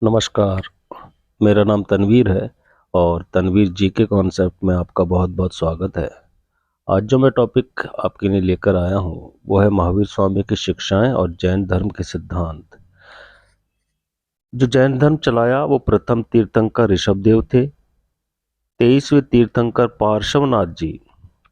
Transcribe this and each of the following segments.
नमस्कार, मेरा नाम तनवीर है और तनवीर जीके कॉन्सेप्ट में आपका बहुत बहुत स्वागत है। आज जो मैं टॉपिक आपके लिए लेकर आया हूँ वो है महावीर स्वामी की शिक्षाएं और जैन धर्म के सिद्धांत। जो जैन धर्म चलाया वो प्रथम तीर्थंकर ऋषभदेव थे। 23वें तीर्थंकर पार्श्वनाथ जी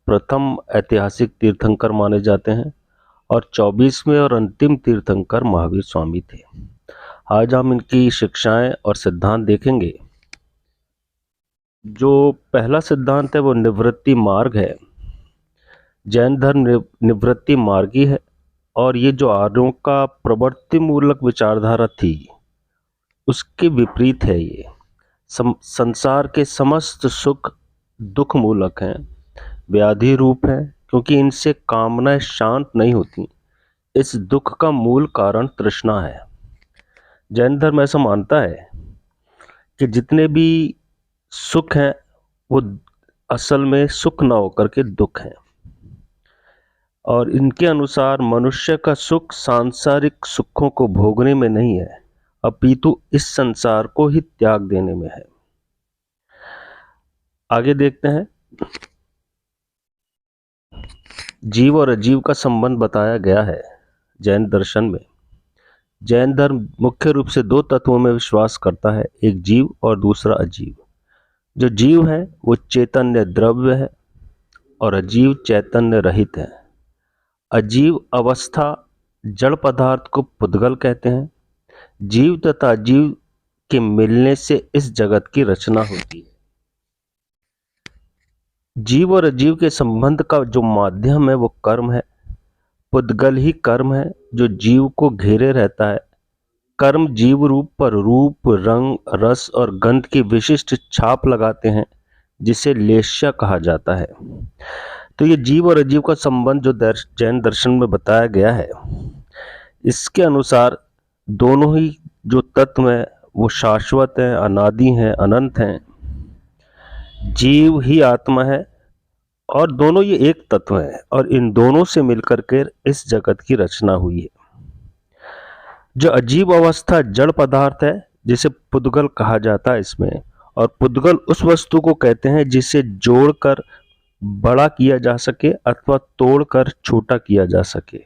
प्रथम ऐतिहासिक तीर्थंकर माने जाते हैं और 24वें और अंतिम तीर्थंकर महावीर स्वामी थे। आज हम इनकी शिक्षाएं और सिद्धांत देखेंगे। जो पहला सिद्धांत है वो निवृत्ति मार्ग है। जैन धर्म निवृत्ति मार्गी है और ये जो आर्यों का प्रवृत्ति मूलक विचारधारा थी उसके विपरीत है। ये संसार के समस्त सुख दुख मूलक हैं, व्याधि रूप हैं, क्योंकि इनसे कामनाएं शांत नहीं होती। इस दुख का मूल कारण तृष्णा है। जैन धर्म ऐसा मानता है कि जितने भी सुख हैं वो असल में सुख न होकर के दुख हैं, और इनके अनुसार मनुष्य का सुख सांसारिक सुखों को भोगने में नहीं है, अपितु इस संसार को ही त्याग देने में है। आगे देखते हैं। जीव और अजीव का संबंध बताया गया है जैन दर्शन में। जैन धर्म मुख्य रूप से दो तत्वों में विश्वास करता है, एक जीव और दूसरा अजीव। जो जीव है वो चैतन्य द्रव्य है और अजीव चैतन्य रहित है। अजीव अवस्था जड़ पदार्थ को पुद्गल कहते हैं। जीव तथा अजीव के मिलने से इस जगत की रचना होती है। जीव और अजीव के संबंध का जो माध्यम है वो कर्म है। पुद्गल ही कर्म है जो जीव को घेरे रहता है। कर्म जीव रूप पर रूप, रंग, रस और गंध की विशिष्ट छाप लगाते हैं, जिसे लेश्य कहा जाता है। तो ये जीव और अजीव का संबंध जो जैन दर्शन में बताया गया है, इसके अनुसार दोनों ही जो तत्व हैं वो शाश्वत हैं, अनादि हैं, अनंत हैं। जीव ही आत्मा है और दोनों ये एक तत्व हैं, और इन दोनों से मिलकर के इस जगत की रचना हुई है। जो अजीब अवस्था जड़ पदार्थ है जिसे पुद्गल कहा जाता है इसमें, और पुद्गल उस वस्तु को कहते हैं जिसे जोड़कर बड़ा किया जा सके अथवा तोड़कर छोटा किया जा सके।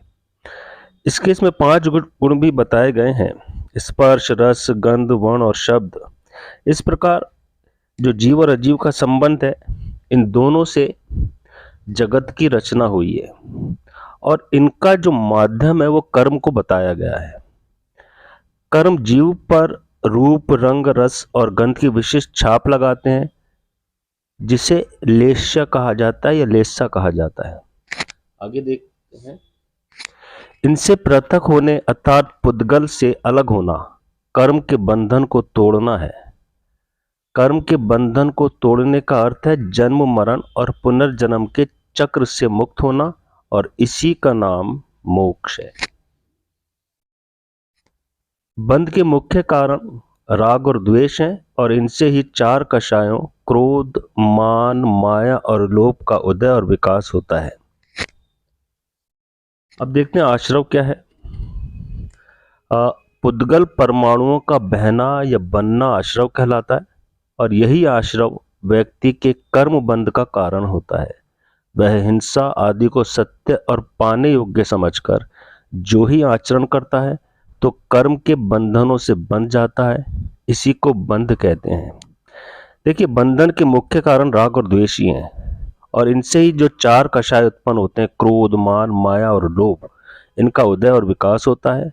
इसके इसमें 5 गुण भी बताए गए हैं: स्पर्श, रस, गंध, वर्ण और शब्द। इस प्रकार जो जीव और अजीव का संबंध है, इन दोनों से जगत की रचना हुई है, और इनका जो माध्यम है वो कर्म को बताया गया है। कर्म जीव पर रूप, रंग, रस और गंध की विशिष्ट छाप लगाते हैं, जिसे लेश्य कहा जाता है या लेस्सा कहा जाता है। आगे देखते हैं। इनसे पृथक होने अर्थात पुद्गल से अलग होना कर्म के बंधन को तोड़ना है। कर्म के बंधन को तोड़ने का अर्थ है जन्म, मरण और पुनर्जन्म के चक्र से मुक्त होना, और इसी का नाम मोक्ष है। बंध के मुख्य कारण राग और द्वेष हैं, और इनसे ही 4 कषायों क्रोध, मान, माया और लोभ का उदय और विकास होता है। अब देखते हैं आश्रव क्या है। पुद्गल परमाणुओं का बहना या बनना आश्रव कहलाता है, और यही आश्रव व्यक्ति के कर्म बंध का कारण होता है। वह हिंसा आदि को सत्य और पाने योग्य समझकर जो ही आचरण करता है तो कर्म के बंधनों से बंध जाता है। इसी को बंध कहते हैं। देखिए, बंधन के मुख्य कारण राग और द्वेष ही हैं, और इनसे ही जो 4 कषाय उत्पन्न होते हैं, क्रोध, मान, माया और लोभ, इनका उदय और विकास होता है।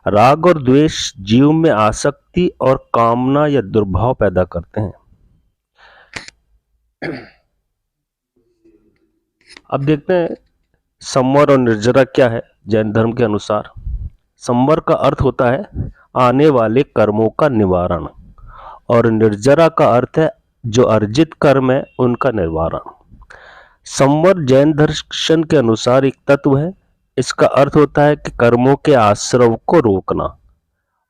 राग और द्वेष जीव में आसक्ति और कामना या दुर्भाव पैदा करते हैं। अब देखते हैं संवर और निर्जरा क्या है जैन धर्म के अनुसार। संवर का अर्थ होता है आने वाले कर्मों का निवारण, और निर्जरा का अर्थ है जो अर्जित कर्म है उनका निवारण। संवर जैन दर्शन के अनुसार एक तत्व है। इसका अर्थ होता है कि कर्मों के आश्रव को रोकना,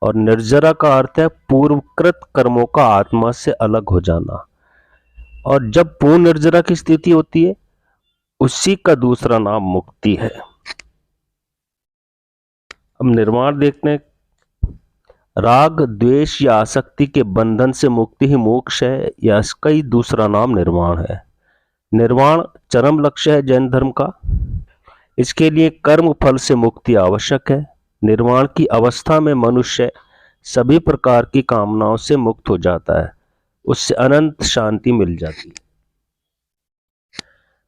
और निर्जरा का अर्थ है पूर्वकृत कर्मों का आत्मा से अलग हो जाना। और जब पूर्ण निर्जरा की स्थिति होती है उसी का दूसरा नाम मुक्ति है। अब निर्वाण देखते हैं। राग द्वेष या आसक्ति के बंधन से मुक्ति ही मोक्ष है, या इसका ही दूसरा नाम निर्वाण है। निर्वाण चरम लक्ष्य है जैन धर्म का। इसके लिए कर्म फल से मुक्ति आवश्यक है। निर्वाण की अवस्था में मनुष्य सभी प्रकार की कामनाओं से मुक्त हो जाता है, उससे अनंत शांति मिल जाती है।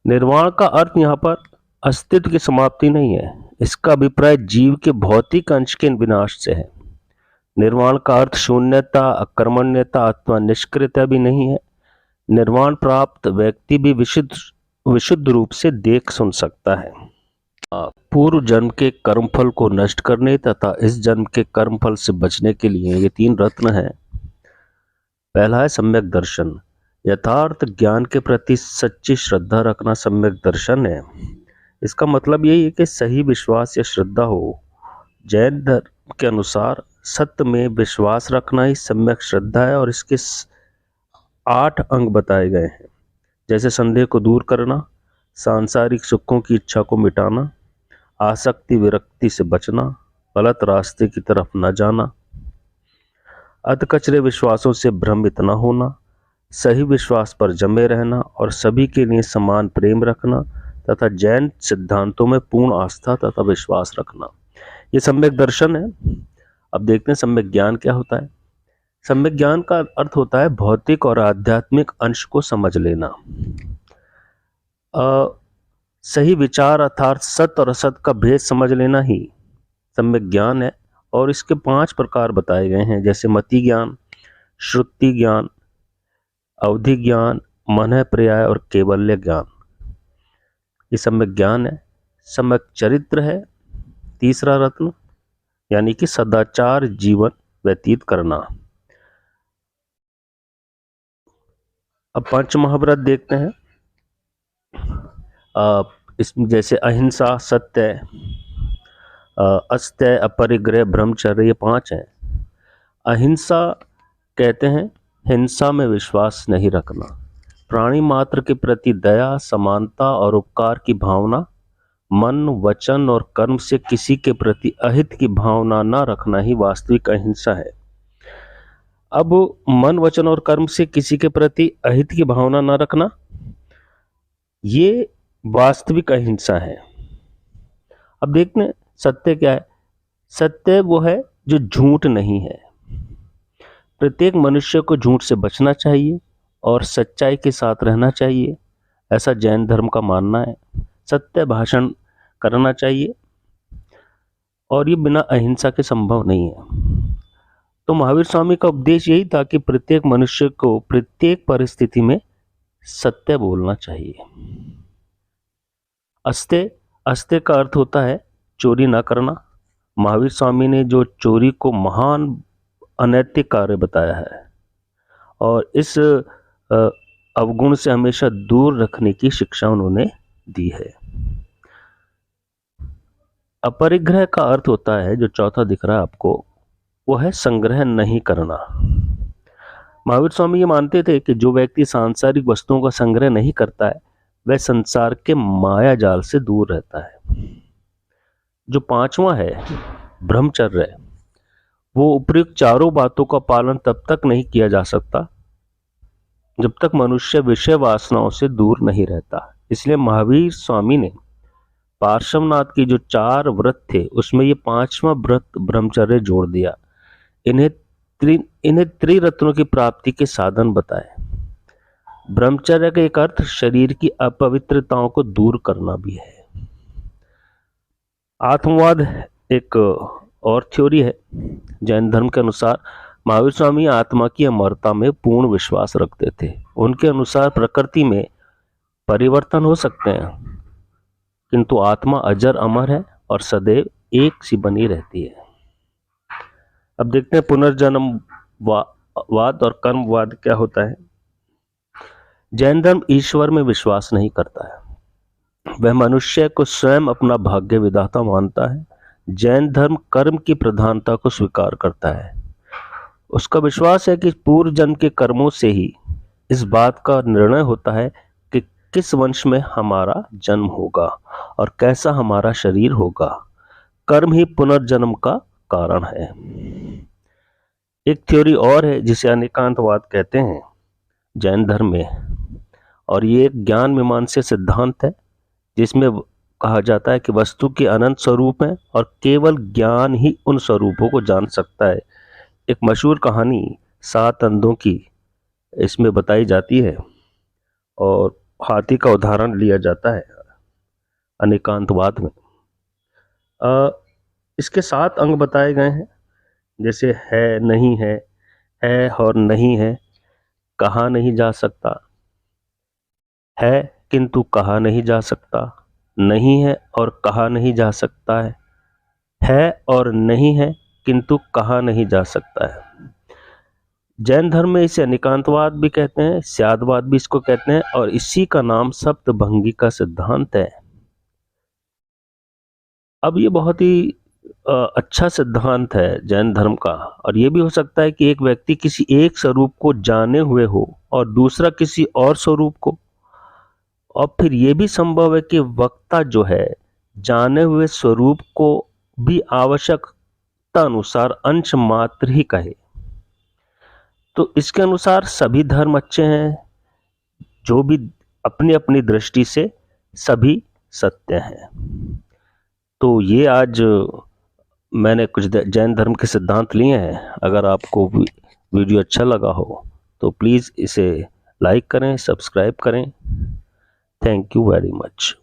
निर्वाण का अर्थ यहाँ पर अस्तित्व की समाप्ति नहीं है, इसका अभिप्राय जीव के भौतिक अंश के विनाश से है। निर्वाण का अर्थ शून्यता, अकर्मण्यता अथवा निष्क्रियता भी नहीं है। निर्वाण प्राप्त व्यक्ति भी विशुद्ध रूप से देख सुन सकता है। पूर्व जन्म के कर्मफल को नष्ट करने तथा इस जन्म के कर्मफल से बचने के लिए ये 3 रत्न हैं। पहला है सम्यक दर्शन। यथार्थ ज्ञान के प्रति सच्ची श्रद्धा रखना सम्यक दर्शन है। इसका मतलब यही है कि सही विश्वास या श्रद्धा हो। जैन धर्म के अनुसार सत्य में विश्वास रखना ही सम्यक श्रद्धा है और इसके 8 अंग बताए गए हैं, जैसे संदेह को दूर करना, सांसारिक सुखों की इच्छा को मिटाना, आसक्ति विरक्ति से बचना, गलत रास्ते की तरफ न जाना, अधकचरे विश्वासों से भ्रमित न होना, सही विश्वास पर जमे रहना और सभी के लिए समान प्रेम रखना तथा जैन सिद्धांतों में पूर्ण आस्था तथा विश्वास रखना। ये सम्यक दर्शन है। अब देखते हैं सम्यक ज्ञान क्या होता है। सम्यक ज्ञान का अर्थ होता है भौतिक और आध्यात्मिक अंश को समझ लेना। सही विचार अर्थात सत्य और असत का भेद समझ लेना ही सम्यक ज्ञान है। और इसके 5 प्रकार बताए गए हैं, जैसे मति ज्ञान, श्रुति ज्ञान, अवधि ज्ञान, मन पर्याय और केवल्य ज्ञान। ये सम्यक ज्ञान है। सम्यक चरित्र है तीसरा रत्न, यानी कि सदाचार जीवन व्यतीत करना। अब पंचमहाव्रत देखते हैं। इसमें जैसे अहिंसा, सत्य, अस्त्य, अपरिग्रह, ब्रह्मचर्य, ये 5 हैं। अहिंसा कहते हैं हिंसा में विश्वास नहीं रखना, प्राणी मात्र के प्रति दया, समानता और उपकार की भावना, मन, वचन और कर्म से किसी के प्रति अहित की भावना न रखना ही वास्तविक अहिंसा है। अब मन, वचन और कर्म से किसी के प्रति अहित की भावना न रखना, ये वास्तविक अहिंसा है। अब देखते हैं सत्य क्या है। सत्य वो है जो झूठ नहीं है। प्रत्येक मनुष्य को झूठ से बचना चाहिए और सच्चाई के साथ रहना चाहिए, ऐसा जैन धर्म का मानना है। सत्य भाषण करना चाहिए और ये बिना अहिंसा के संभव नहीं है। तो महावीर स्वामी का उपदेश यही था कि प्रत्येक मनुष्य को प्रत्येक परिस्थिति में सत्य बोलना चाहिए। अस्त्य का अर्थ होता है चोरी न करना। महावीर स्वामी ने जो चोरी को महान अनैतिक कार्य बताया है और इस अवगुण से हमेशा दूर रखने की शिक्षा उन्होंने दी है। अपरिग्रह का अर्थ होता है, जो चौथा दिख रहा है आपको, वो है संग्रह नहीं करना। महावीर स्वामी ये मानते थे कि जो व्यक्ति सांसारिक वस्तुओं का संग्रह नहीं करता है वह संसार के माया जाल से दूर रहता है। जो 5वां है ब्रह्मचर्य, वो उपयुक्त चारों बातों का पालन तब तक नहीं किया जा सकता जब तक मनुष्य विषय वासनाओं से दूर नहीं रहता। इसलिए महावीर स्वामी ने पार्श्वनाथ की जो 4 व्रत थे उसमें ये 5वां व्रत ब्रह्मचर्य जोड़ दिया। इन्हें त्रिरत्नों की प्राप्ति के साधन बताए। ब्रह्मचर्य का एक अर्थ शरीर की अपवित्रताओं को दूर करना भी है। आत्मवाद एक और थ्योरी है। जैन धर्म के अनुसार महावीर स्वामी आत्मा की अमरता में पूर्ण विश्वास रखते थे। उनके अनुसार प्रकृति में परिवर्तन हो सकते हैं किंतु आत्मा अजर अमर है और सदैव एक सी बनी रहती है। अब देखते हैं पुनर्जन्मवाद और कर्मवाद क्या होता है। जैन धर्म ईश्वर में विश्वास नहीं करता है, वह मनुष्य को स्वयं अपना भाग्य विधाता मानता है। जैन धर्म कर्म की प्रधानता को स्वीकार करता है। उसका विश्वास है कि पूर्व जन्म के कर्मों से ही इस बात का निर्णय होता है कि किस वंश में हमारा जन्म होगा और कैसा हमारा शरीर होगा। कर्म ही पुनर्जन्म का कारण है। एक थ्योरी और है जिसे अनेकांतवाद कहते हैं जैन धर्म में, और ये एक ज्ञान मीमांसा सिद्धांत है जिसमें कहा जाता है कि वस्तु के अनंत स्वरूप हैं और केवल ज्ञान ही उन स्वरूपों को जान सकता है। एक मशहूर कहानी 7 अंधों की इसमें बताई जाती है और हाथी का उदाहरण लिया जाता है अनेकांतवाद में। इसके 7 अंग बताए गए हैं, जैसे है और नहीं है, कहा नहीं जा सकता, है किंतु कहा नहीं जा सकता, नहीं है और कहा नहीं जा सकता है और नहीं है किंतु कहा नहीं जा सकता है। जैन धर्म में इसे अनेकांतवाद भी कहते हैं, स्यादवाद भी इसको कहते हैं, और इसी का नाम सप्तभंगी का सिद्धांत है। अब ये बहुत ही अच्छा सिद्धांत है जैन धर्म का, और ये भी हो सकता है कि एक व्यक्ति किसी एक स्वरूप को जाने हुए हो और दूसरा किसी और स्वरूप को, और फिर ये भी संभव है कि वक्ता जो है जाने हुए स्वरूप को भी आवश्यकता अनुसार अंश मात्र ही कहे। तो इसके अनुसार सभी धर्म अच्छे हैं, जो भी अपनी अपनी दृष्टि से सभी सत्य हैं। तो ये आज मैंने कुछ जैन धर्म के सिद्धांत लिए हैं। अगर आपको वीडियो अच्छा लगा हो तो प्लीज़ इसे लाइक करें, सब्सक्राइब करें। Thank you very much.